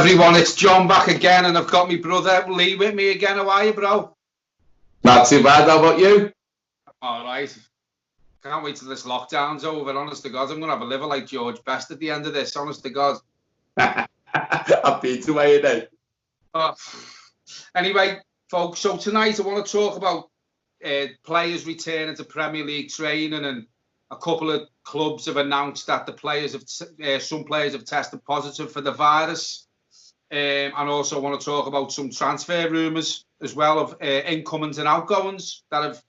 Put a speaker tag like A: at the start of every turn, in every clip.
A: everyone, it's John back again, and I've got my brother Lee with me again. How are you, bro?
B: Not too bad. How about you?
A: All right. Can't wait till this lockdown's over. Honest to God, I'm gonna have a liver like George Best at the end of this. Honest to God.
B: I'll beat you away today.
A: Anyway, folks. So tonight I want to talk about players returning to Premier League training, and a couple of clubs have announced that the players have some players have tested positive for the virus. And also want to talk about some transfer rumours as well of incomings and outgoings that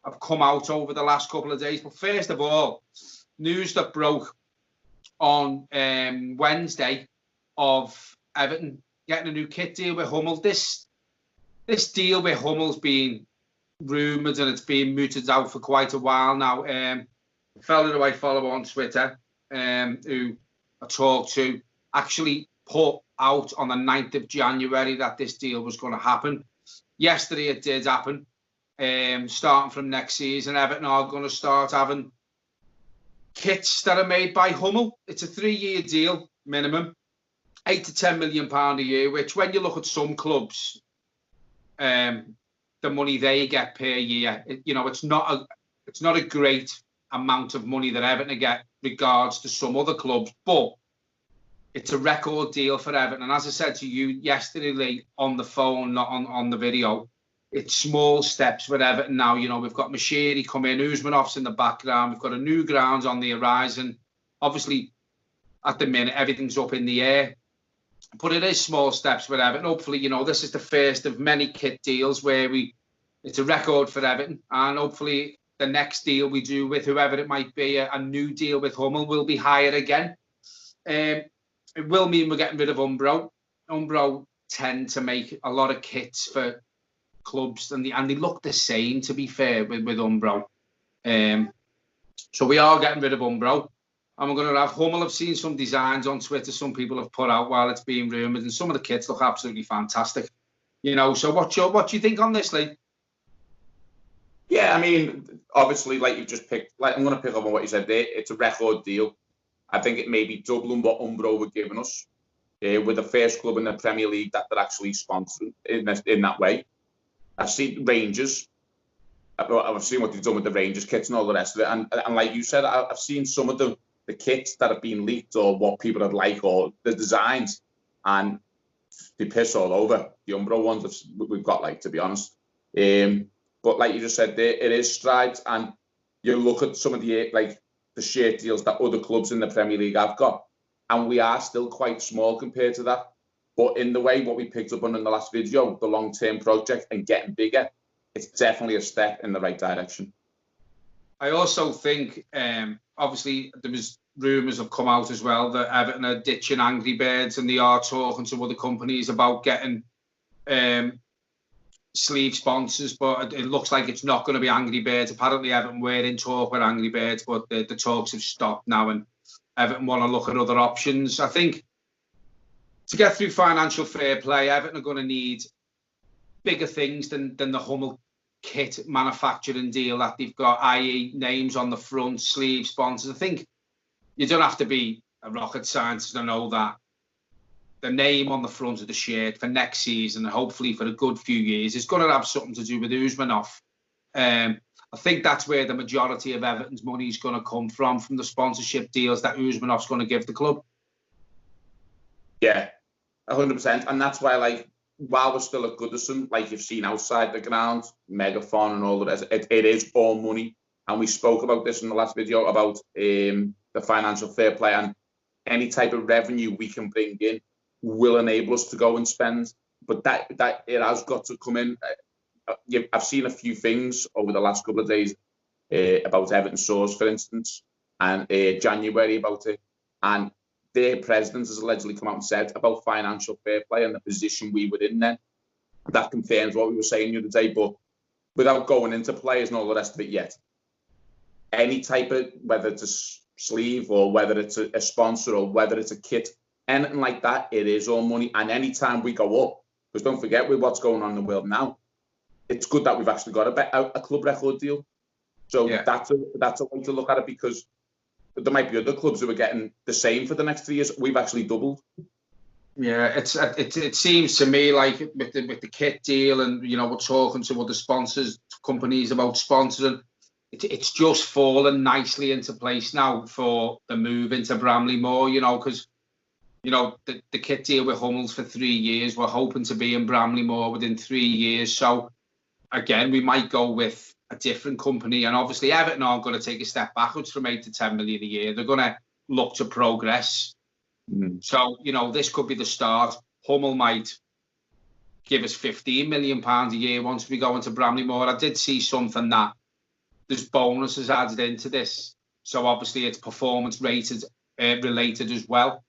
A: have come out over the last couple of days. But first of all, news that broke on Wednesday of Everton getting a new kit deal with Hummel. This deal with Hummel's been rumoured and it's been mooted out for quite a while now. A fellow who I follow on Twitter, who I talked to, actually put out on the 9th of January that this deal was going to happen. Yesterday it did happen. Starting from next season, Everton are going to start having kits that are made by Hummel. It's a 3-year deal, minimum, £8 to £10 million a year, which when you look at some clubs, the money they get per year, it's not a great amount of money that Everton get regards to some other clubs, but it's a record deal for Everton. And as I said to you yesterday, Lee, on the phone, not on the video, it's small steps for Everton now. We've got Mashiri come in, Usmanov's in the background. We've got a new ground on the horizon. Obviously, at the minute, everything's up in the air. But it is small steps for Everton. Hopefully, this is the first of many kit deals where it's a record for Everton. And hopefully the next deal we do with whoever it might be, a new deal with Hummel, will be higher again. It will mean we're getting rid of Umbro. Umbro tend to make a lot of kits for clubs, and they look the same, to be fair, with Umbro. So we are getting rid of Umbro, and we're going to have Hummel. I've seen some designs on Twitter some people have put out while it's being rumoured, and some of the kits look absolutely fantastic. So what do you think on this, Lee?
B: Yeah, I mean, obviously, like you just picked, I'm going to pick up on what you said there. It's a record deal. I think it may be doubling what Umbro were giving us. We're the first club in the Premier League that they're actually sponsoring in that way. I've seen Rangers. I've seen what they've done with the Rangers kits and all the rest of it. And like you said, I've seen some of the kits that have been leaked or what people would like or the designs, and they piss all over the Umbro ones we've got, to be honest. But like you just said there, it is strides, and you look at some of the shirt deals that other clubs in the Premier League have got, and we are still quite small compared to that. But in the way what we picked up on in the last video, the long-term project and getting bigger, it's definitely a step in the right direction.
A: I also think, obviously, there was rumours have come out as well that Everton are ditching Angry Birds, and they are talking to other companies about getting sleeve sponsors, but it looks like it's not going to be Angry Birds. Apparently Everton were in talk with Angry Birds, but the talks have stopped now, and Everton want to look at other options. I think to get through financial fair play, Everton are going to need bigger things than the Hummel kit manufacturing deal that they've got, i.e. names on the front, sleeve sponsors. I think you don't have to be a rocket scientist to know that the name on the front of the shirt for next season, and hopefully for a good few years, is going to have something to do with Usmanov. I think that's where the majority of Everton's money is going to come from the sponsorship deals that Usmanov's going to give the club.
B: Yeah, 100%. And that's why, while we're still at Goodison, you've seen outside the ground, Megaphone and all the rest, it is all money. And we spoke about this in the last video about the financial fair play, and any type of revenue we can bring in will enable us to go and spend, but that it has got to come in. I've seen a few things over the last couple of days about Everton Source, for instance, and January about it, and their president has allegedly come out and said about financial fair play and the position we were in then. That confirms what we were saying the other day, but without going into players and all the rest of it yet, any type of, whether it's a sleeve or whether it's a sponsor or whether it's a kit, anything like that, it is all money. And any time we go up, because don't forget with what's going on in the world now, it's good that we've actually got a club record deal. So yeah, that's a way to look at it, because there might be other clubs who are getting the same for the next 3 years. We've actually doubled.
A: Yeah, it seems to me like with the kit deal, and we're talking to other sponsors, companies about sponsoring. It's just fallen nicely into place now for the move into Bramley-Moore. Because the kit deal with Hummels for 3 years. We're hoping to be in Bramley-Moore within 3 years. So again, we might go with a different company, and obviously Everton aren't going to take a step backwards from 8 to 10 million a year. They're going to look to progress. So, this could be the start. Hummel might give us £15 million a year once we go into Bramley-Moore. I did see something that there's bonuses added into this. So obviously it's performance rated related as well.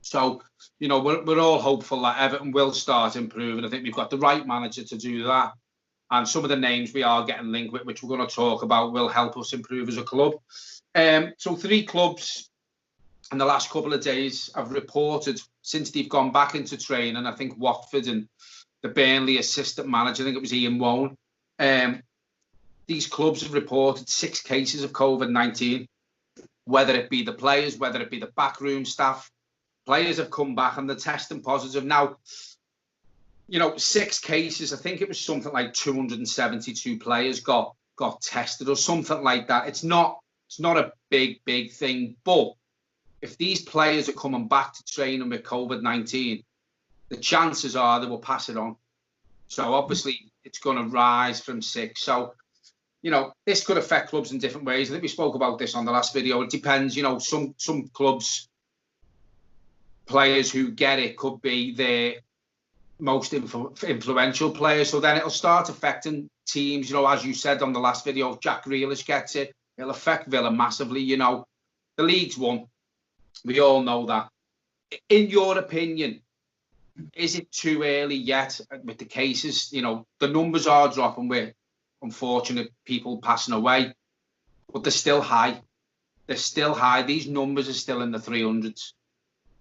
A: So, we're all hopeful that Everton will start improving. I think we've got the right manager to do that. And some of the names we are getting linked with, which we're going to talk about, will help us improve as a club. So 3 clubs in the last couple of days have reported since they've gone back into training. I think Watford and the Burnley assistant manager, I think it was Ian Woan. These clubs have reported 6 cases of COVID-19, whether it be the players, whether it be the backroom staff. Players have come back and they're testing positive. Now, 6 cases, I think it was something like 272 players got tested or something like that. It's not a big thing, but if these players are coming back to training with COVID-19, the chances are they will pass it on. So obviously it's going to rise from 6. So, this could affect clubs in different ways. I think we spoke about this on the last video. It depends, some clubs, players who get it could be their most influential players. So then it'll start affecting teams. As you said on the last video, if Jack Grealish gets it, it'll affect Villa massively. The league's won. We all know that. In your opinion, is it too early yet with the cases? The numbers are dropping with unfortunate people passing away, but they're still high. They're still high. These numbers are still in the 300s.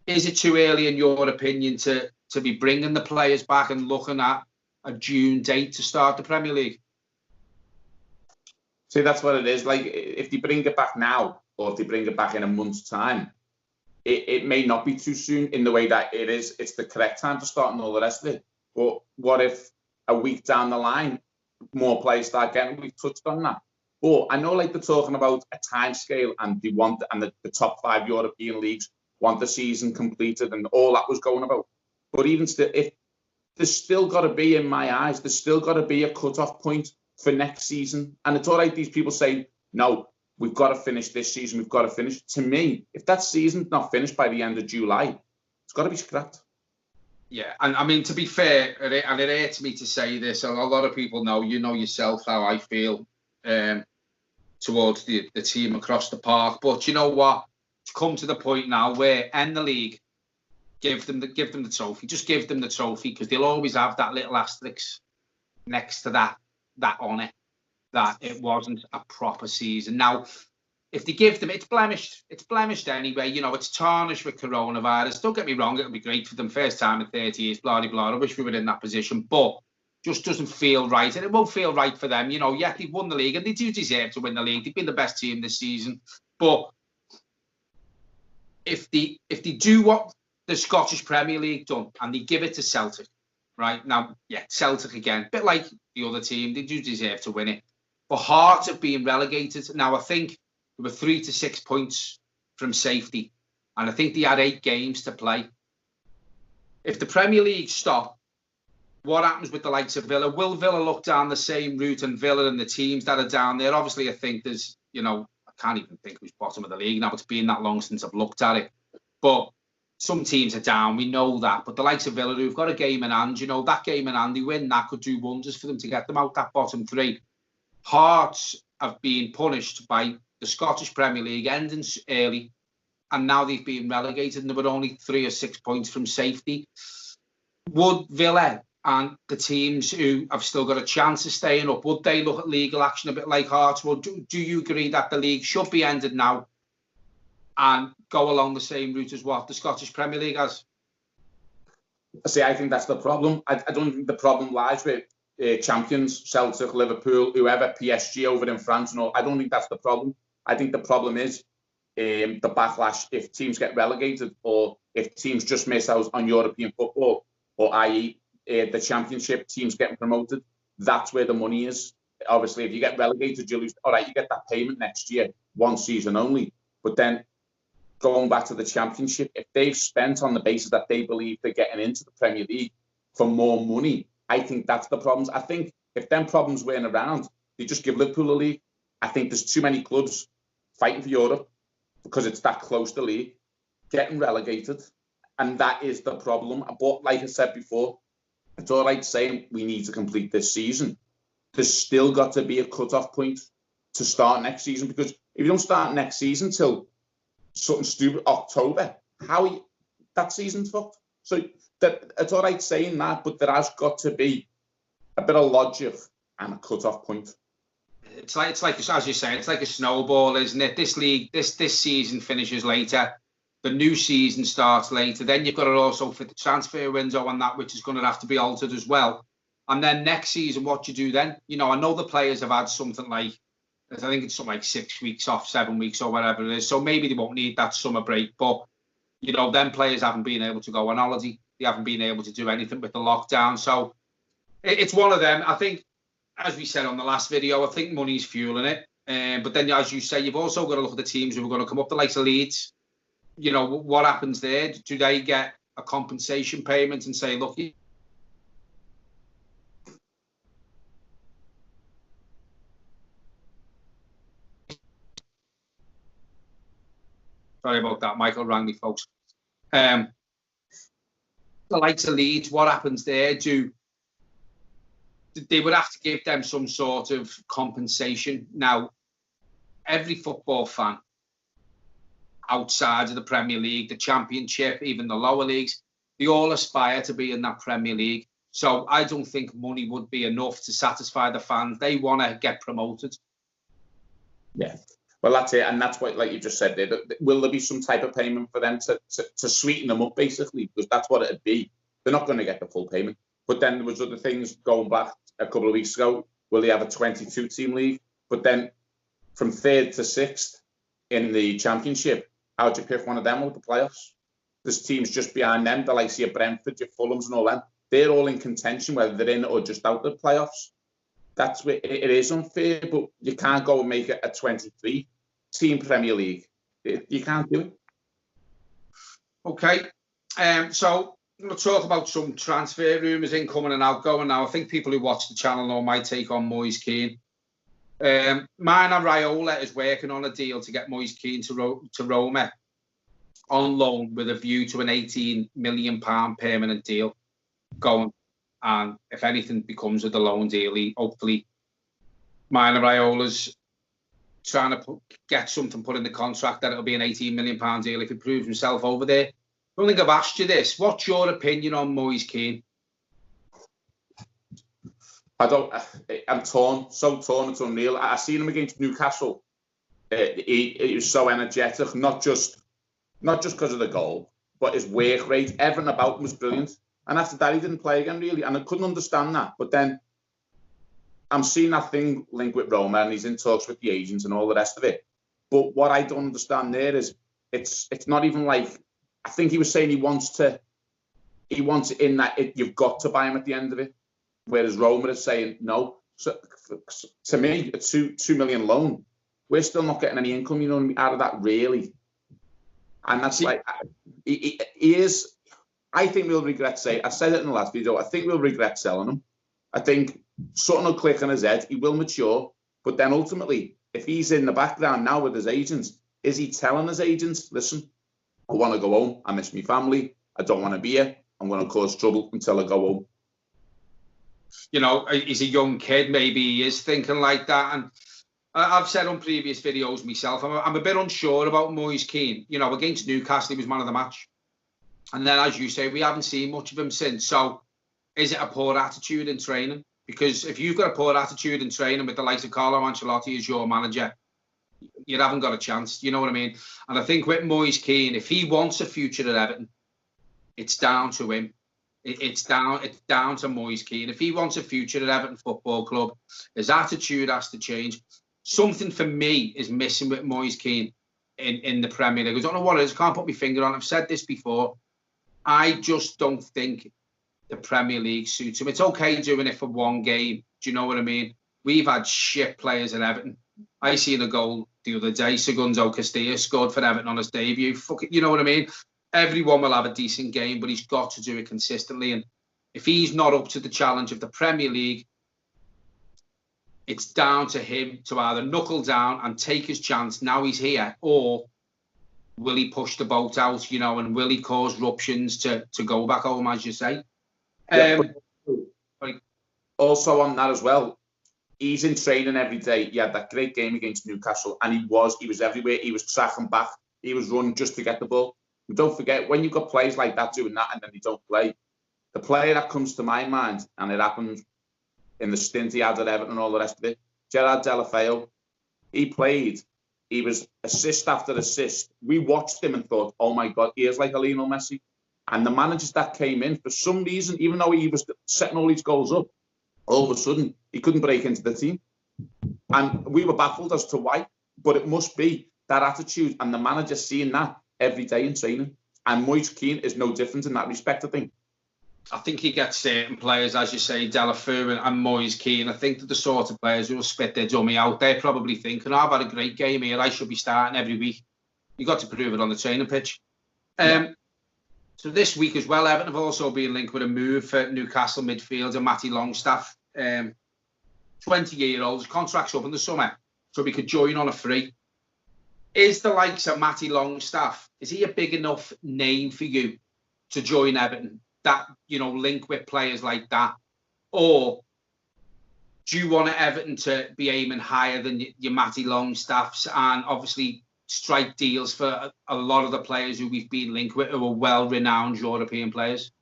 A: Is it too early, in your opinion, to be bringing the players back and looking at a June date to start the Premier League?
B: See, that's what it is. Like, if they bring it back now, or if they bring it back in a month's time, it may not be too soon in the way that it's the correct time to start and all the rest of it. But what if a week down the line, more players start getting? We've touched on that. But I know, they're talking about a time scale, and they want, and the top 5 European leagues want the season completed, and all that was going about. But even still, if there's still got to be, in my eyes, there's still got to be a cut-off point for next season. And it's all right, these people say, no, we've got to finish this season, we've got to finish. To me, if that season's not finished by the end of July, it's got to be scrapped.
A: Yeah, and I mean, to be fair, and it hurts me to say this, a lot of people know, yourself how I feel towards the team across the park. But you know what? It's come to the point now where end the league, give them the trophy. Just give them the trophy, because they'll always have that little asterisk next to that honour, that it wasn't a proper season. Now, if they give them, it's blemished. It's blemished anyway. It's tarnished with coronavirus. Don't get me wrong, it'll be great for them. First time in 30 years, blah, blah, blah. I wish we were in that position, but just doesn't feel right. And it won't feel right for them. Yeah, they've won the league, and they do deserve to win the league. They've been the best team this season. But if they do what the Scottish Premier League done, and they give it to Celtic, right? Now, yeah, Celtic again, a bit like the other team, they do deserve to win it. But Hearts have been relegated. Now, I think they were 3 to 6 points from safety, and I think they had 8 games to play. If the Premier League stop, what happens with the likes of Villa? Will Villa look down the same route, and Villa and the teams that are down there? Obviously, I think there's, I can't even think who's bottom of the league now. It's been that long since I've looked at it. But some teams are down, we know that. But the likes of Villa, who've got a game in hand, that game in hand, they win, that could do wonders for them to get them out that bottom 3. Hearts have been punished by the Scottish Premier League ending early, and now they've been relegated, and they were only 3 or 6 points from safety. Would Villa and the teams who have still got a chance of staying up, would they look at legal action a bit like Hearts? Well, do you agree that the league should be ended now and go along the same route as what the Scottish Premier League has?
B: See, I think that's the problem. I don't think the problem lies with champions, Celtic, Liverpool, whoever, PSG over in France and all. I don't think that's the problem. I think the problem is the backlash if teams get relegated or if teams just miss out on European football, or i.e. The Championship teams getting promoted. That's where the money is. Obviously, if you get relegated, you lose. All right, you get that payment next year, one season only. But then going back to the Championship, if they've spent on the basis that they believe they're getting into the Premier League for more money, I think that's the problems. I think if them problems weren't around, they just give Liverpool a league. I think there's too many clubs fighting for Europe because it's that close to league, getting relegated, and that is the problem. But like I said before, it's all right saying we need to complete this season. There's still got to be a cut-off point to start next season, because if you don't start next season till something stupid October, that season's fucked. So that it's all right saying that, but there has got to be a bit of logic and a cut-off point.
A: It's like as you say, it's like a snowball, isn't it? This league, this season finishes later. The new season starts later. Then you've got to also fit the transfer window on that, which is going to have to be altered as well. And then next season, what you do then? You know, I know the players have had something like, I think it's something like 6 weeks off, 7 weeks or whatever it is. So maybe they won't need that summer break. But, you know, them players haven't been able to go on holiday. They haven't been able to do anything with the lockdown. So it's one of them. I think, as we said on the last video, I think money's fueling it. But then, as you say, you've also got to look at the teams who are going to come up, the likes of Leeds. You know, what happens there? Do they get a compensation payment and say, look, sorry about that, Michael rang me, folks. The likes of Leeds, what happens there? They would have to give them some sort of compensation. Now, every football fan outside of the Premier League, the Championship, even the lower leagues, they all aspire to be in that Premier League. So I don't think money would be enough to satisfy the fans. They want to get promoted.
B: Yeah, well, that's it. And that's what, like you just said there, will there be some type of payment for them to sweeten them up, basically? Because that's what it'd be. They're not going to get the full payment. But then there was other things going back a couple of weeks ago. Will they have a 22-team league? But then from 3rd to 6th in the Championship, how do you pick one of them with the playoffs? There's teams just behind them, the likes of Brentford, your Fulhams and all them. They're all in contention, whether they're in or just out the playoffs. That's where it is unfair, but you can't go and make it a 23-team Premier League. You can't do it.
A: Okay, so we'll talk about some transfer rumours incoming and outgoing now. I think people who watch the channel know my take on Moise Kean. Mine and Raiola is working on a deal to get Moise Kean to Roma on loan with a view to an £18 million permanent deal going. And if anything becomes of the loan deal, hopefully mine and Raiola's trying to get something put in the contract that it'll be an £18 million deal if he proves himself over there. I don't think I've asked you this. What's your opinion on Moise Kean?
B: I'm torn, so torn, it's unreal. I seen him against Newcastle. He was so energetic, not just because of the goal, but his work rate. Everything about him was brilliant. And after that, he didn't play again, really. And I couldn't understand that. But then I'm seeing that thing linked with Roma, and he's in talks with the agents and all the rest of it. But what I don't understand there is it's not even like, I think he was saying he wants in that you've got to buy him at the end of it. Whereas Roma is saying no. So to me, a $2 million loan, we're still not getting any income, you know what I mean, out of that, really. And that's like, he is. I think we'll regret saying. I said it in the last video. I think we'll regret selling him. I think something will click on his head. He will mature, but then ultimately, if he's in the background now with his agents, is he telling his agents, "Listen, I want to go home. I miss my family. I don't want to be here. I'm going to cause trouble until I go home."
A: You know, he's a young kid. Maybe he is thinking like that. And I've said on previous videos myself, I'm a bit unsure about Moise Kean. You know, against Newcastle, he was man of the match. And then, as you say, we haven't seen much of him since. So is it a poor attitude in training? Because if you've got a poor attitude in training with the likes of Carlo Ancelotti as your manager, you haven't got a chance. You know what I mean? And I think with Moise Kean, if he wants a future at Everton, it's down to him. It's down to Moise Kean. If he wants a future at Everton Football Club, his attitude has to change. Something for me is missing with Moise Kean. in the Premier League. I don't know what it is. I can't put my finger on. I've said this before. I just don't think the Premier League suits him. It's okay doing it for one game. Do you know what I mean? We've had shit players at Everton. I seen a goal the other day. Segundo Castilla scored for Everton on his debut. Fuck it, you know what I mean? Everyone will have a decent game, but he's got to do it consistently. And if he's not up to the challenge of the Premier League, it's down to him to either knuckle down and take his chance. Now he's here, or will he push the boat out, you know, and will he cause ruptions to go back home, as you say?
B: Also on that as well, he's in training every day. He had that great game against Newcastle, and he was everywhere. He was tracking back. He was running just to get the ball. But don't forget, when you've got players like that doing that and then they don't play, the player that comes to my mind, and it happened in the stint he had at Everton and all the rest of it, Gerard Deulofeu. He played. He was assist after assist. We watched him and thought, oh my God, he is like a Lionel Messi. And the managers that came in, for some reason, even though he was setting all these goals up, all of a sudden, he couldn't break into the team. And we were baffled as to why. But it must be that attitude and the manager seeing that every day in training. And Moise Kean is no different in that respect, I think.
A: I think he gets certain players, as you say, Deulofeu and Moise Kean. I think that the sort of players who will spit their dummy out, they're probably thinking, oh, I've had a great game here. I should be starting every week. You've got to prove it on the training pitch. So this week as well, Everton have also been linked with a move for Newcastle midfielder Matty Longstaff. 20-year-old, his contract's up in the summer, so we could join on a free. Is the likes of Matty Longstaff, is he a big enough name for you to join Everton? That, you know, link with players like that? Or do you want Everton to be aiming higher than your Matty Longstaffs and obviously strike deals for a lot of the players who we've been linked with who are well-renowned European players?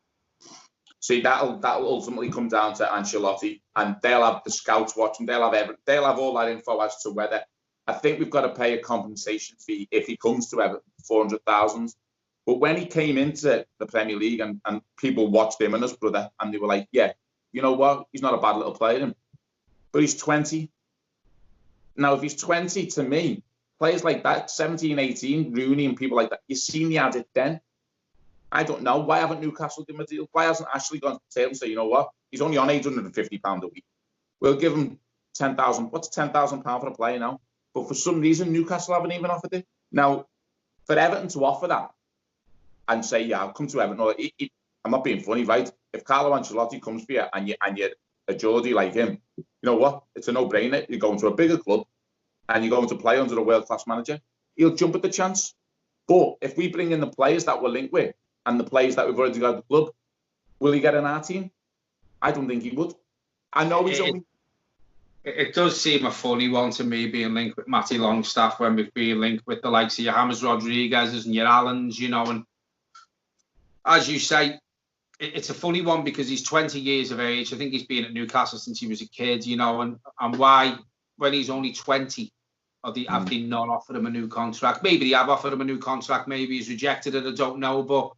B: See, that'll ultimately come down to Ancelotti, and they'll have the scouts watching. They'll have all that info as to whether. I think we've got to pay a compensation fee if he comes to Everton, 400,000. But when he came into the Premier League and people watched him and his brother, and they were like, yeah, you know what? He's not a bad little player. But he's 20. Now, if he's 20, to me, players like that, 17, 18, Rooney and people like that, you've seen the added then. I don't know. Why haven't Newcastle given him a deal? Why hasn't Ashley gone to him and say, you know what? He's only on £850 a week. We'll give him 10,000. What's £10,000 for a player now? But for some reason, Newcastle haven't even offered it. Now, for Everton to offer that and say, yeah, I'll come to Everton. I'm not being funny, right? If Carlo Ancelotti comes for you and you're a Geordie like him, you know what? It's a no-brainer. You're going to a bigger club and you're going to play under a world-class manager. He'll jump at the chance. But if we bring in the players that we're linked with and the players that we've already got at the club, will he get in our team? I don't think he would. I know he's only...
A: It does seem a funny one to me being linked with Matty Longstaff when we've been linked with the likes of your James Rodriguez's and your Allens, you know. And as you say, it's a funny one because he's 20 years of age. I think he's been at Newcastle since he was a kid, you know. And why, when he's only 20, have they not offered him a new contract? Maybe they have offered him a new contract. Maybe he's rejected it. I don't know. But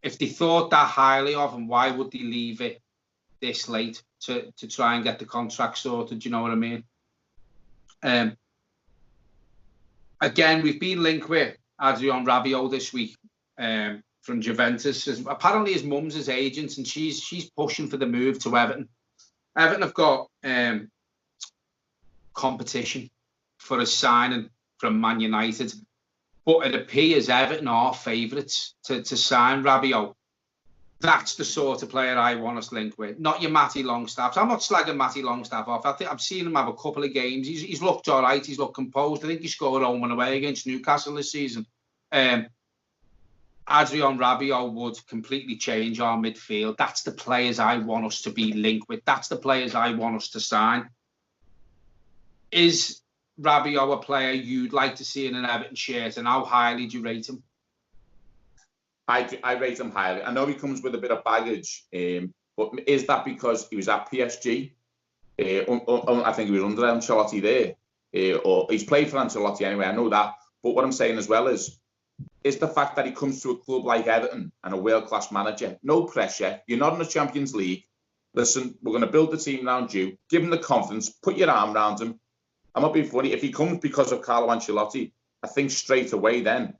A: if they thought that highly of him, why would they leave it this late to try and get the contract sorted? You know what I mean? Again, we've been linked with Adrian Rabiot this week from Juventus. Apparently his mum's his agent and she's pushing for the move to Everton. Everton have got competition for a signing from Man United, but it appears Everton are favourites to sign Rabiot. That's the sort of player I want us linked with, not your Matty Longstaff. I'm not slagging Matty Longstaff off. I think I've seen him have a couple of games. He's looked all right. He's looked composed. I think he scored home and away against Newcastle this season. Adrian Rabiot would completely change our midfield. That's the players I want us to be linked with. That's the players I want us to sign. Is Rabiot a player you'd like to see in an Everton shirt, and how highly do you rate him?
B: I rate him highly. I know he comes with a bit of baggage, but is that because he was at PSG? I think he was under Ancelotti there, or he's played for Ancelotti anyway. I know that. But what I'm saying as well is the fact that he comes to a club like Everton and a world-class manager. No pressure. You're not in the Champions League. Listen, we're going to build the team around you. Give him the confidence. Put your arm around him. I'm not being funny. If he comes because of Carlo Ancelotti, I think straight away then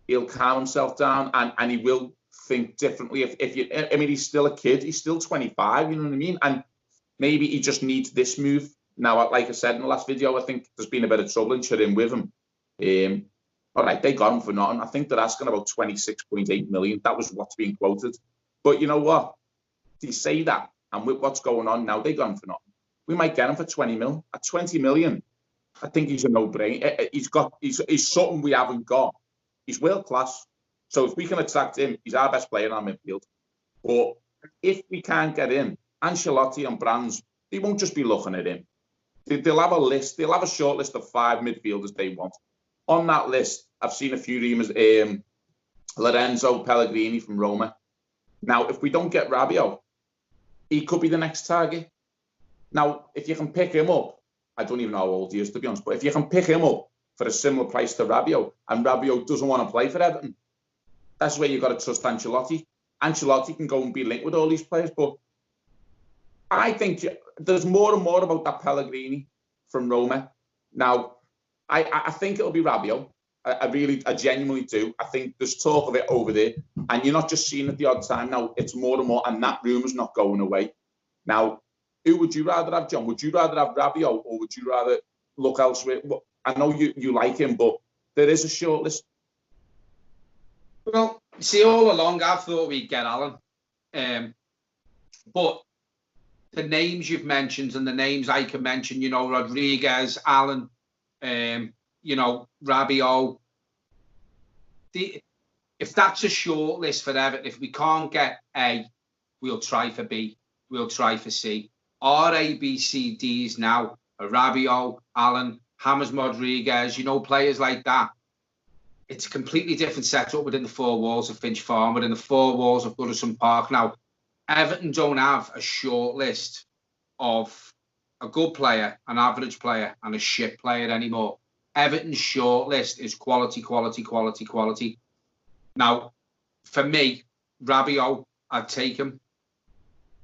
B: he'll calm himself down and he will think differently. I mean, he's still a kid. He's still 25, you know what I mean? And maybe he just needs this move. Now, like I said in the last video, I think there's been a bit of trouble in Turin with him. All right, they got him for nothing. I think they're asking about 26.8 million. That was what's being quoted. But you know what? They say that, and with what's going on now, they got him for nothing. We might get him for 20 mil. At 20 million, I think he's a no-brainer. He's something we haven't got. He's world class. So if we can attract him, he's our best player in our midfield. But if we can't get him, Ancelotti and Brands, they won't just be looking at him. They'll have a list. They'll have a short list of 5 midfielders they want. On that list, I've seen a few rumours. Lorenzo Pellegrini from Roma. Now, if we don't get Rabiot, he could be the next target. Now, if you can pick him up, I don't even know how old he is, to be honest, but if you can pick him up for a similar price to Rabiot, and Rabiot doesn't want to play for Everton, that's where you've got to trust Ancelotti. Ancelotti can go and be linked with all these players, but I think there's more and more about that Pellegrini from Roma. Now, I think it'll be Rabiot. I genuinely do. I think there's talk of it over there, and you're not just seeing it the odd time. Now, it's more and more, and that rumour's not going away. Now, who would you rather have, John? Would you rather have Rabiot, or would you rather look elsewhere? I know you like him, but there is a shortlist.
A: Well, see, all along I thought we'd get Alan, but the names you've mentioned and the names I can mention, you know, Rodriguez, Alan, you know, Rabiot. If that's a short list for Everton, if we can't get A, we'll try for B, we'll try for C. Our A, B, C, Ds now are Rabiot, Alan, James Rodriguez, you know, players like that. It's a completely different setup within the 4 walls of Finch Farm, within the 4 walls of Goodison Park. Now, Everton don't have a short list of a good player, an average player, and a shit player anymore. Everton's short list is quality, quality, quality, quality. Now, for me, Rabiot, I'd take him.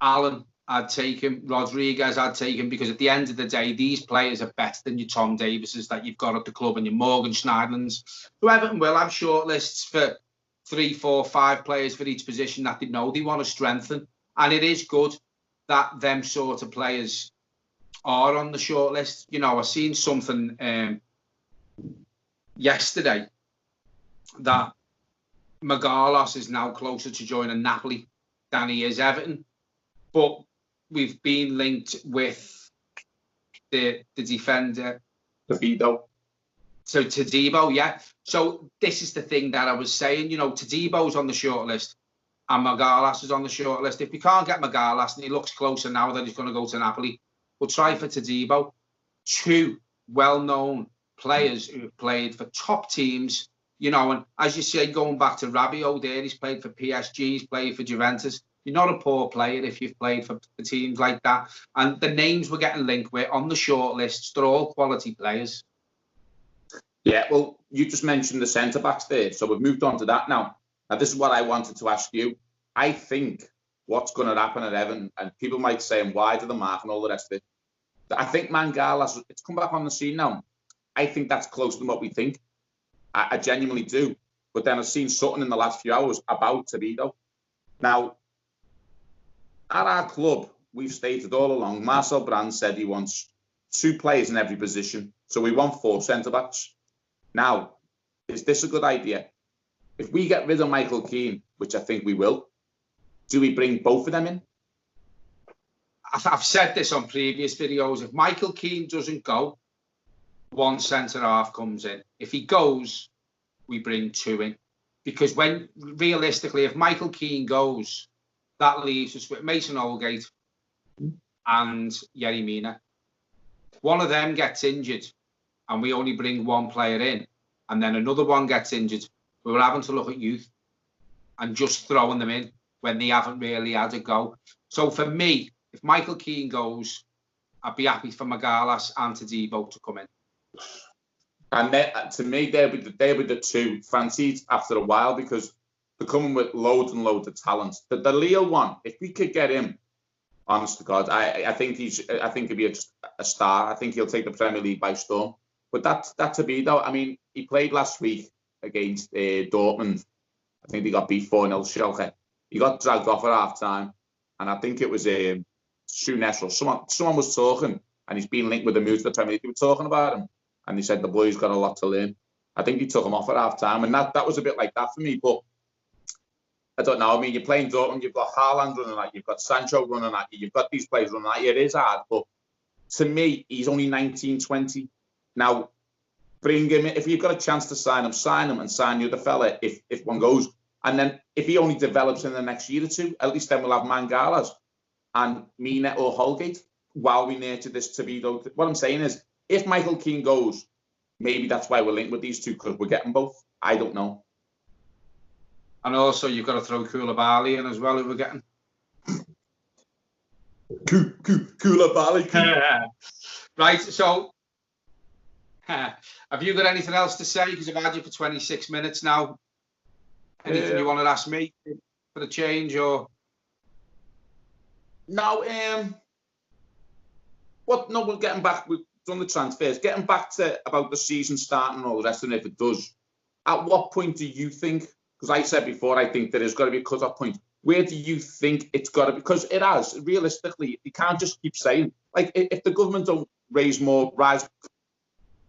A: Alan, I'd take him. Rodriguez, I'd take him, because at the end of the day, these players are better than your Tom Davises that you've got at the club and your Morgan Schneiderlins. So Everton will have short lists for 3, 4, 5 players for each position that they know they want to strengthen. And it is good that them sort of players are on the short list. You know, I seen something yesterday that Magalas is now closer to joining Napoli than he is Everton. But we've been linked with the defender.
B: Todibo.
A: So Todibo, yeah. So this is the thing that I was saying, you know, Todibo's on the short list and Magalas is on the short list. If we can't get Magalas, and he looks closer now that he's going to go to Napoli, we'll try for Todibo. 2 well-known players who have played for top teams, you know, and as you say, going back to Rabiot there, he's played for PSG, he's played for Juventus. You're not a poor player if you've played for teams like that. And the names we're getting linked with on the short lists, they're all quality players.
B: Yeah, well, you just mentioned the centre-backs there, so we've moved on to that now. Now, this is what I wanted to ask you. I think what's going to happen at Everton, and people might say, and why to the mark and all the rest of it, I think Mangala, it's come back on the scene now. I think that's closer than what we think. I genuinely do. But then I've seen something in the last few hours about Todibo. Now, at our club, we've stated all along, Marcel Brands said he wants 2 players in every position. So we want 4 centre-backs. Now, is this a good idea? If we get rid of Michael Keane, which I think we will, do we bring both of them in?
A: I've said this on previous videos. If Michael Keane doesn't go, 1 centre-half comes in. If he goes, we bring 2 in. Because when, realistically, if Michael Keane goes, that leaves us with Mason Holgate and Yerry Mina. One of them gets injured and we only bring 1 player in, and then another one gets injured. We're having to look at youth and just throwing them in when they haven't really had a go. So for me, if Michael Keane goes, I'd be happy for Magalas and Todibo to come in.
B: And to me, they'll be the 2 fancied after a while, because they're coming with loads and loads of talent. The Lille one, if we could get him, honest to God, I think he'll be a star. I think he'll take the Premier League by storm. But that's to be though. I mean, he played last week against Dortmund. I think they got beat 4-0 Schalke. He got dragged off at half-time, and I think it was Souness or someone was talking, and he's been linked with the move to the Premier League. They were talking about him, and he said the boy's got a lot to learn. I think he took him off at half-time, and that was a bit like that for me, but I don't know. I mean, you're playing Dortmund, you've got Haaland running at you, you've got Sancho running at you, you've got these players running at you. It is hard, but to me, he's only 19, 20. Now, bring him in. If you've got a chance to sign him and sign the other fella if one goes. And then if he only develops in the next year or two, at least then we'll have Mangalas and Mina or Holgate while we nurture this Toledo. What I'm saying is, if Michael Keane goes, maybe that's why we're linked with these two, because we're getting both. I don't know.
A: And also, you've got to throw Koulibaly in as well, who we're getting.
B: Koulibaly.
A: Right, so have you got anything else to say? Because I've had you for 26 minutes now. Anything you want to ask me for the change, or?
B: No, we're getting back. We've done the transfers. Getting back to about the season starting and all the rest of it, if it does, at what point do you think, because I said before, I think there has got to be a cut-off point. Where do you think it's got to be? Because it has, realistically, you can't just keep saying, like, if the government don't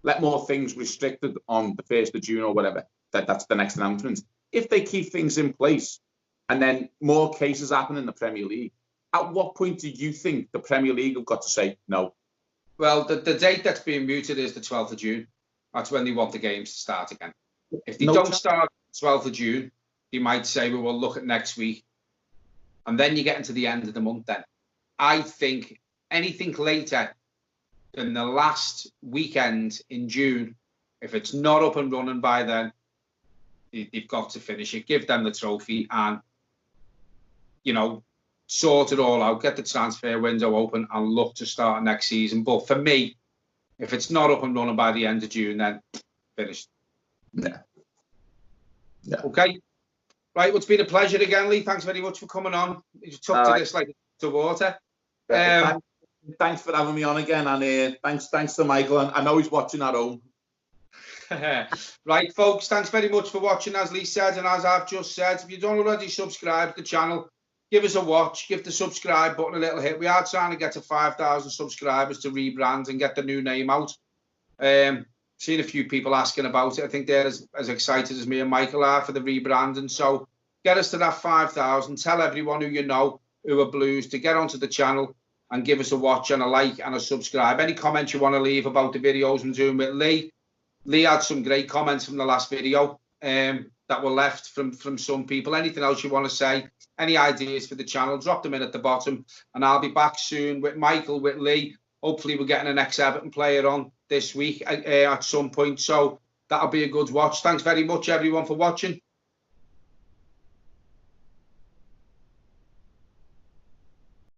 B: let more things restricted on the 1st of June or whatever, that's the next announcement. If they keep things in place and then more cases happen in the Premier League, at what point do you think the Premier League have got to say no?
A: Well, the date that's being mooted is the 12th of June. That's when they want the games to start again. If they don't start 12th of June, they might say, well, we'll look at next week. And then you get into the end of the month then. I think anything later than the last weekend in June, if it's not up and running by then, they've got to finish it, give them the trophy and, sort it all out, get the transfer window open and look to start next season. But for me, if it's not up and running by the end of June, then finished.
B: Yeah.
A: Okay. Right, well, it's been a pleasure again, Lee. Thanks very much for coming on. You took to this like to water.
B: Thanks for having me on again, and thanks to Michael. And I know he's watching at home.
A: Right, folks, thanks very much for watching, as Lee said, and as I've just said. If you don't already subscribe to the channel, give us a watch, give the subscribe button a little hit. We are trying to get to 5,000 subscribers to rebrand and get the new name out. Seen a few people asking about it. I think they're as excited as me and Michael are for the rebranding. So get us to that 5,000. Tell everyone who you know who are Blues to get onto the channel and give us a watch and a like and a subscribe. Any comments you want to leave about the videos I'm doing with Lee? Lee had some great comments from the last video that were left from some people. Anything else you want to say? Any ideas for the channel? Drop them in at the bottom. And I'll be back soon with Michael, with Lee. Hopefully we're getting an ex-Everton player on this week at some point. So that'll be a good watch. Thanks very much, everyone, for watching.